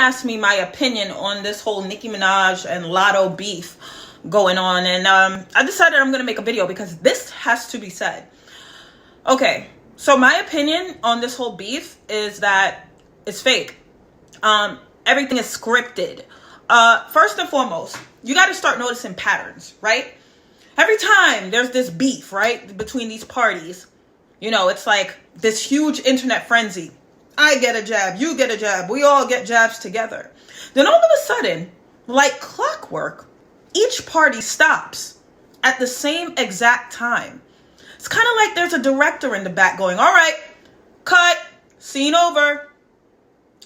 asked me my opinion on this whole Nicki Minaj and Latto beef going on, and I decided I'm going to make a video because this has to be said. Okay, so my opinion on this whole beef is that it's fake. Everything is scripted. First and foremost, you got to start noticing patterns, right? Every time there's this beef, right, between these parties, you know, it's like this huge internet frenzy. I get a jab, you get a jab, we all get jabs together. Then all of a sudden, like clockwork, each party stops at the same exact time. It's kind of like there's a director in the back going, all right, cut, scene over,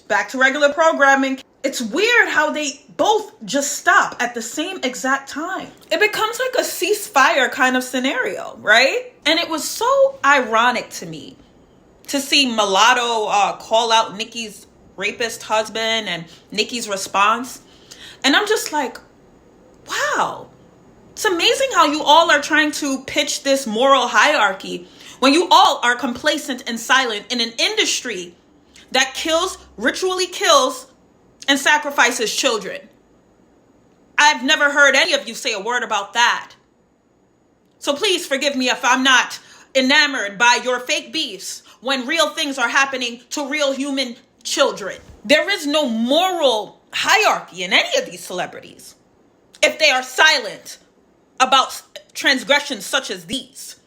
back to regular programming. It's weird how they both just stop at the same exact time. It becomes like a ceasefire kind of scenario, right? And it was so ironic to me to see Mulatto call out Nicki's rapist husband and Nicki's response. And I'm just like, wow, it's amazing how you all are trying to pitch this moral hierarchy when you all are complacent and silent in an industry that kills, ritually kills, and sacrifices children. I've never heard any of you say a word about that. So please forgive me if I'm not enamored by your fake beefs when real things are happening to real human children. There is no moral hierarchy in any of these celebrities if they are silent about transgressions such as these,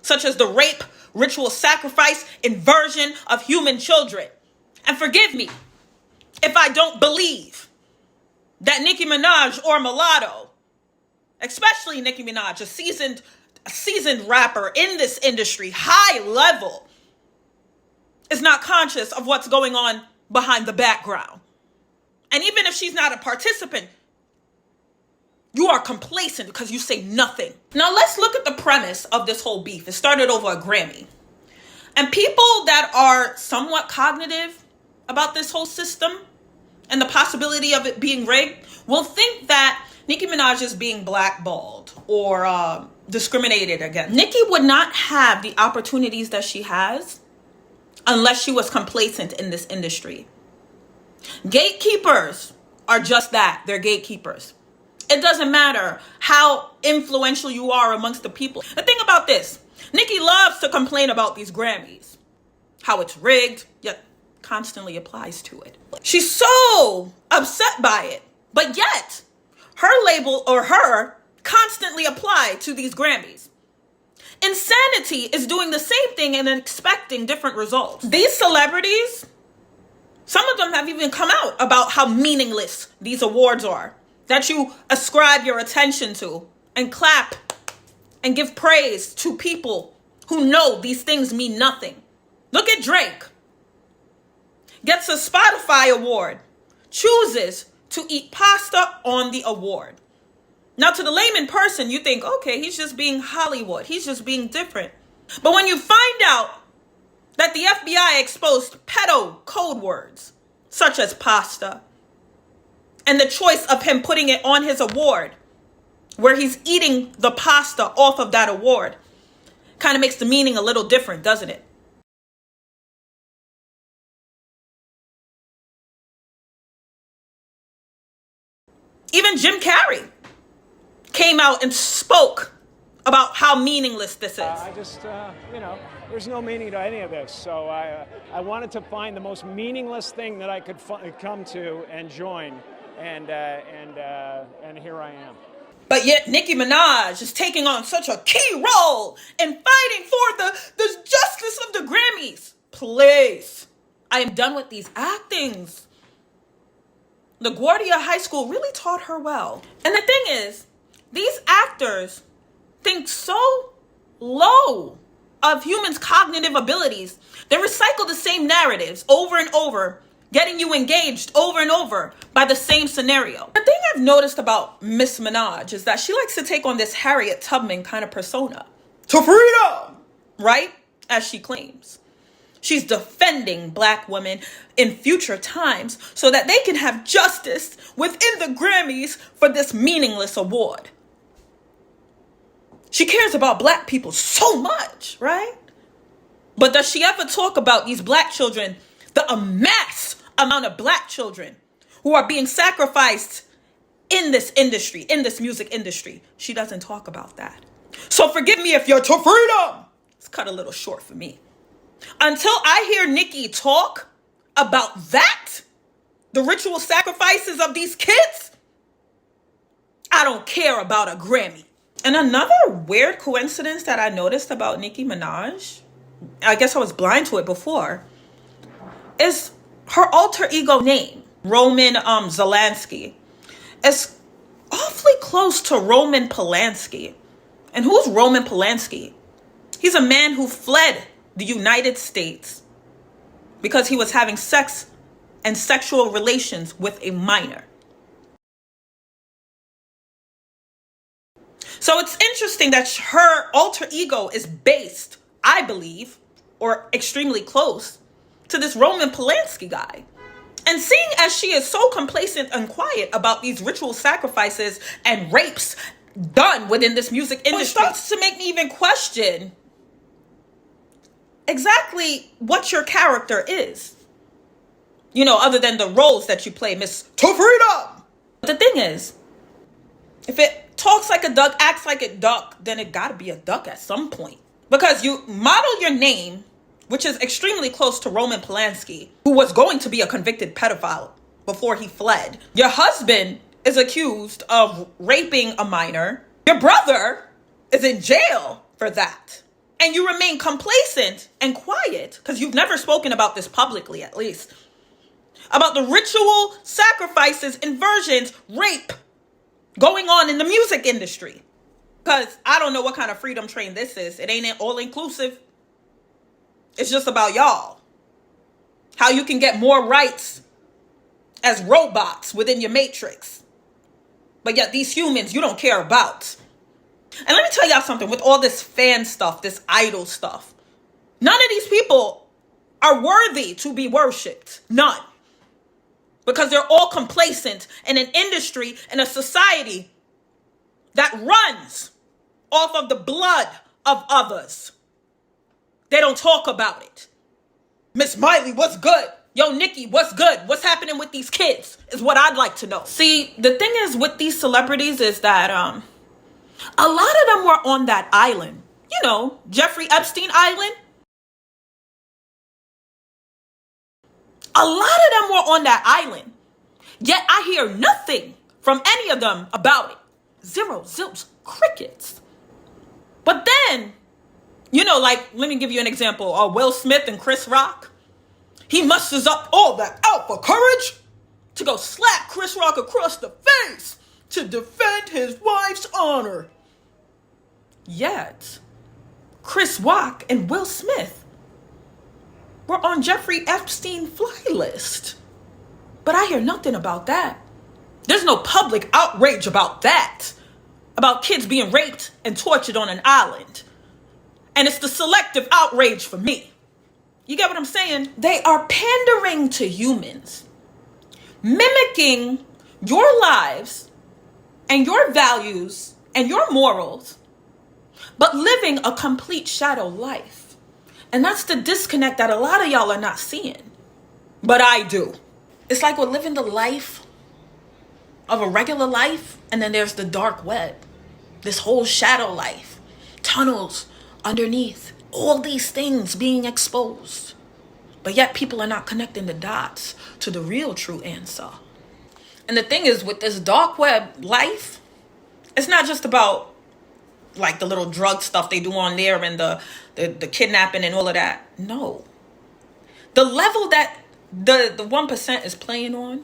such as the rape, ritual sacrifice, inversion of human children. And forgive me if I don't believe that Nicki Minaj or Mulatto, especially Nicki Minaj, a seasoned rapper in this industry, high level, is not conscious of what's going on behind the background. And even if she's not a participant, you are complacent because you say nothing. Now let's look at the premise of this whole beef. It started over a Grammy. And people that are somewhat cognitive about this whole system and the possibility of it being rigged will think that Nicki Minaj is being blackballed or discriminated against. Nicki would not have the opportunities that she has unless she was complacent in this industry. Gatekeepers are just that. They're gatekeepers. It doesn't matter how influential you are amongst the people. The thing about this, Nicki loves to complain about these Grammys, how it's rigged, yet constantly applies to it. She's so upset by it, but yet her label or her constantly apply to these Grammys. Insanity is doing the same thing and expecting different results. These celebrities, some of them have even come out about how meaningless these awards are, that you ascribe your attention to and clap and give praise to people who know these things mean nothing. Look at Drake. Gets a Spotify award, chooses to eat pasta on the award. Now, to the layman person, you think, okay, he's just being Hollywood. He's just being different. But when you find out that the FBI exposed pedo code words, such as pasta, and the choice of him putting it on his award, where he's eating the pasta off of that award, kind of makes the meaning a little different, doesn't it? Even Jim Carrey came out and spoke about how meaningless this is. I just, there's no meaning to any of this. So I wanted to find the most meaningless thing that I could come to and join. And here I am. But yet Nicki Minaj is taking on such a key role in fighting for the justice of the Grammys. Please. I am done with these actings. LaGuardia High School really taught her well. And the thing is, these actors think so low of humans' cognitive abilities. They recycle the same narratives over and over, getting you engaged over and over by the same scenario. The thing I've noticed about Miss Minaj is that she likes to take on this Harriet Tubman kind of persona. To freedom! Right? As she claims. She's defending Black women in future times so that they can have justice within the Grammys for this meaningless award. She cares about Black people so much, right? But does she ever talk about these Black children, the amass amount of Black children who are being sacrificed in this industry, in this music industry. She doesn't talk about that. So forgive me if you're to freedom. It's cut a little short for me. Until I hear Nicki talk about that, the ritual sacrifices of these kids, I don't care about a Grammy. And another weird coincidence that I noticed about Nicki Minaj, I guess I was blind to it before, is her alter ego name, Roman Zelensky, is awfully close to Roman Polanski. And who's Roman Polanski? He's a man who fled the United States because he was having sex and sexual relations with a minor. So it's interesting that her alter ego is based, I believe, or extremely close to this Roman Polanski guy. And seeing as she is so complacent and quiet about these ritual sacrifices and rapes done within this music industry, it starts to make me even question exactly what your character is. You know, other than the roles that you play, Miss To Freedom. The thing is, if it talks like a duck, acts like a duck, then it gotta be a duck at some point. Because you model your name, which is extremely close to Roman Polanski, who was going to be a convicted pedophile before he fled. Your husband is accused of raping a minor. Your brother is in jail for that. And you remain complacent and quiet, because you've never spoken about this publicly, at least, about the ritual sacrifices, inversions, rape going on in the music industry. Because I don't know what kind of freedom train this is. It ain't all inclusive. It's just about y'all. How you can get more rights as robots within your matrix. But yet these humans you don't care about. And let me tell y'all something, with all this fan stuff, this idol stuff, none of these people are worthy to be worshipped. None. Because they're all complacent in an industry and a society that runs off of the blood of others. They don't talk about it. Miss Miley, what's good? Yo, Nicki, what's good? What's happening with these kids is what I'd like to know. See, the thing is with these celebrities is that a lot of them were on that island. You know, Jeffrey Epstein Island. A lot of them were on that island. Yet I hear nothing from any of them about it. Zero, zilch, crickets. But then, you know, like, let me give you an example. Will Smith and Chris Rock. He musters up all that alpha courage to go slap Chris Rock across the face to defend his wife's honor. Yet, Chris Rock and Will Smith were on Jeffrey Epstein fly list. But I hear nothing about that. There's no public outrage about that. About kids being raped and tortured on an island. And it's the selective outrage for me. You get what I'm saying? They are pandering to humans. Mimicking your lives and your values and your morals, but living a complete shadow life. And that's the disconnect that a lot of y'all are not seeing. But I do. It's like we're living the life of a regular life, and then there's the dark web. This whole shadow life. Tunnels underneath. All these things being exposed. But yet people are not connecting the dots to the real true answer. And the thing is, with this dark web life, it's not just about like the little drug stuff they do on there and the kidnapping and all of that. No. The level that the 1% is playing on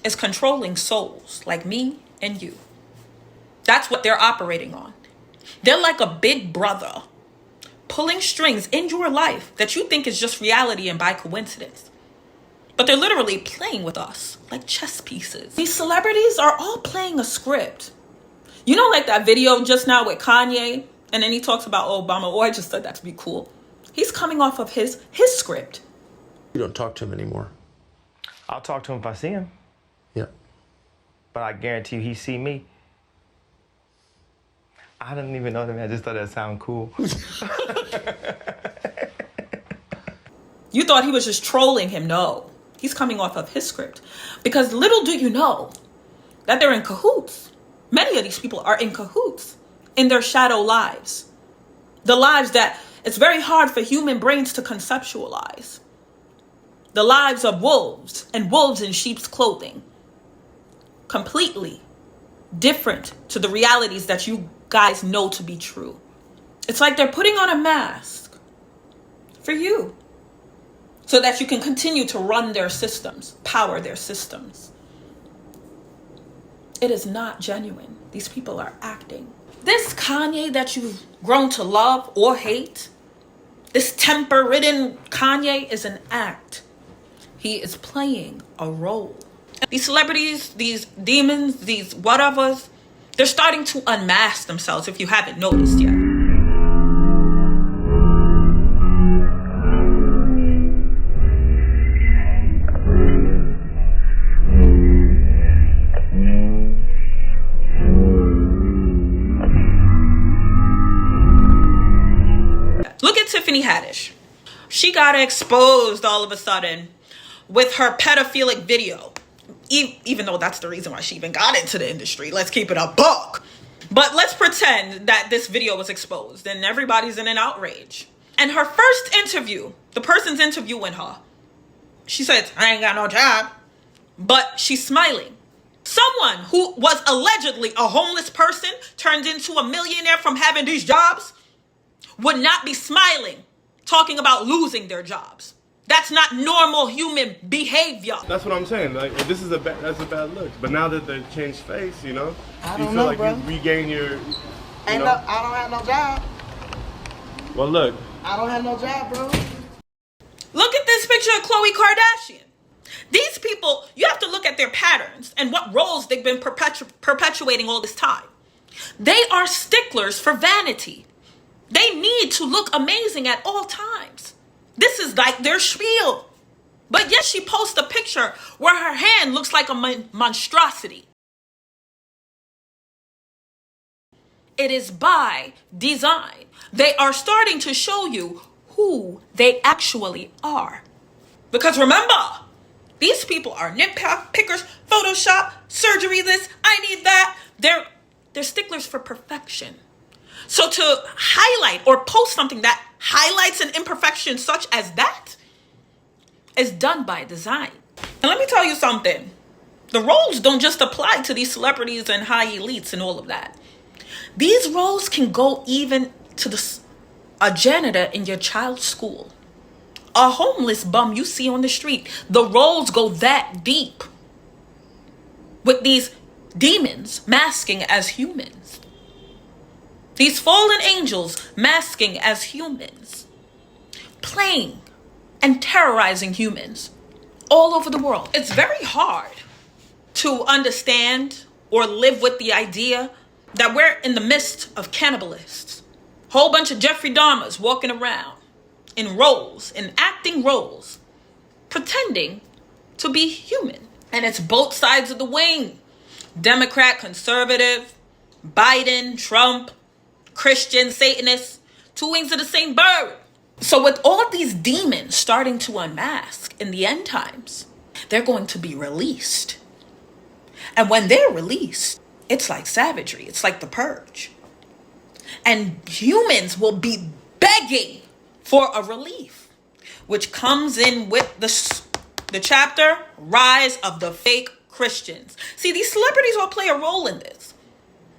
is controlling souls like me and you. That's what they're operating on. They're like a big brother pulling strings in your life that you think is just reality and by coincidence. But they're literally playing with us like chess pieces. These celebrities are all playing a script. You know, like that video just now with Kanye, and then he talks about Obama. Oh, I just said that to be cool. He's coming off of his script. You don't talk to him anymore. I'll talk to him if I see him. Yeah. But I guarantee you he see me. I didn't even know that. I just thought that sounded cool. You thought he was just trolling him. No. He's coming off of his script. Because little do you know that they're in cahoots. Many of these people are in cahoots in their shadow lives. The lives that it's very hard for human brains to conceptualize. The lives of wolves and wolves in sheep's clothing. Completely different to the realities that you guys know to be true. It's like they're putting on a mask for you so that you can continue to run their systems, power their systems. It is not genuine. These people are acting. This Kanye that you've grown to love or hate, this temper-ridden Kanye is an act. He is playing a role. These celebrities, these demons, these whatevers, they're starting to unmask themselves if you haven't noticed yet. Look at Tiffany Haddish. She got exposed all of a sudden with her pedophilic video. Even though that's the reason why she even got into the industry. Let's keep it a buck. But let's pretend that this video was exposed and everybody's in an outrage. And her first interview, the person's interviewing her, she said, I ain't got no job. But she's smiling. Someone who was allegedly a homeless person turned into a millionaire from having these jobs would not be smiling, talking about losing their jobs. That's not normal human behavior. That's what I'm saying. Like, that's a bad look. But now that they changed face, you know, I you don't feel know, like bro. you regain your. I don't have no job. Well, look. I don't have no job, bro. Look at this picture of Khloe Kardashian. These people, you have to look at their patterns and what roles they've been perpetuating all this time. They are sticklers for vanity. They need to look amazing at all times. This is like their spiel. But yet she posts a picture where her hand looks like a monstrosity. It is by design. They are starting to show you who they actually are. Because remember, these people are nitpickers, Photoshop, surgery this, I need that. They're sticklers for perfection. So to highlight or post something that highlights an imperfection such as that is done by design. And let me tell you something. The roles don't just apply to these celebrities and high elites and all of that. These roles can go even to a janitor in your child's school. A homeless bum you see on the street. The roles go that deep. With these demons masking as humans. These fallen angels masking as humans. Playing and terrorizing humans all over the world. It's very hard to understand or live with the idea that we're in the midst of cannibalists. Whole bunch of Jeffrey Dahmers walking around in roles, in acting roles, pretending to be human. And it's both sides of the wing. Democrat, conservative, Biden, Trump, Christian, Satanist, two wings of the same bird. So with all these demons starting to unmask in the end times, they're going to be released. And when they're released, it's like savagery. It's like the purge. And humans will be begging for a relief, which comes in with the chapter, Rise of the Fake Christians. See, these celebrities will play a role in this.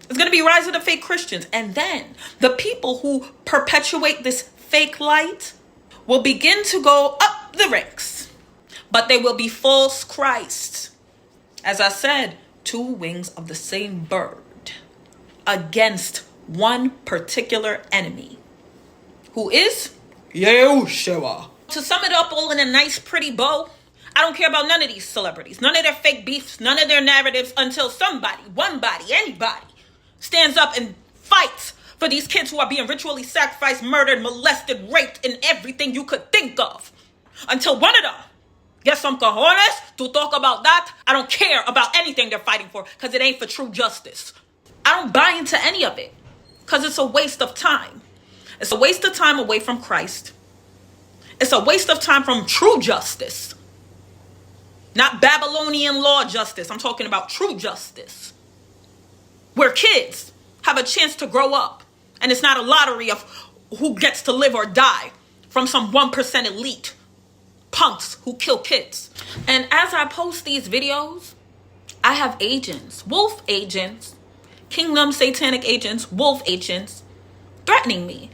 It's going to be Rise of the Fake Christians. And then the people who perpetuate this fake light will begin to go up the ranks. But they will be false Christs. As I said, two wings of the same bird against one particular enemy, who is Yeshua. To sum it up all in a nice pretty bow, I don't care about none of these celebrities, none of their fake beefs, none of their narratives, until somebody, one body, anybody stands up and fights for these kids who are being ritually sacrificed, murdered, molested, raped, and everything you could think of. Until one of them gets some cojones to talk about that, I don't care about anything they're fighting for, because it ain't for true justice. I don't buy into any of it, because it's a waste of time. It's a waste of time away from Christ. It's a waste of time from true justice. Not Babylonian law justice. I'm talking about true justice. Where kids have a chance to grow up. And it's not a lottery of who gets to live or die from some 1% elite punks who kill kids. And as I post these videos, I have agents, wolf agents, kingdom satanic agents, wolf agents, threatening me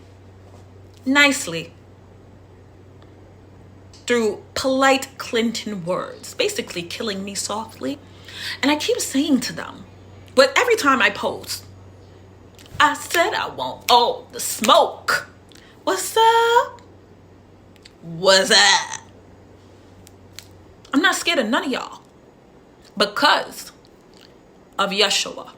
nicely through polite Clinton words, basically killing me softly. And I keep saying to them, but every time I post, I said I want all the smoke. What's up? What's up? I'm not scared of none of y'all because of Yeshua.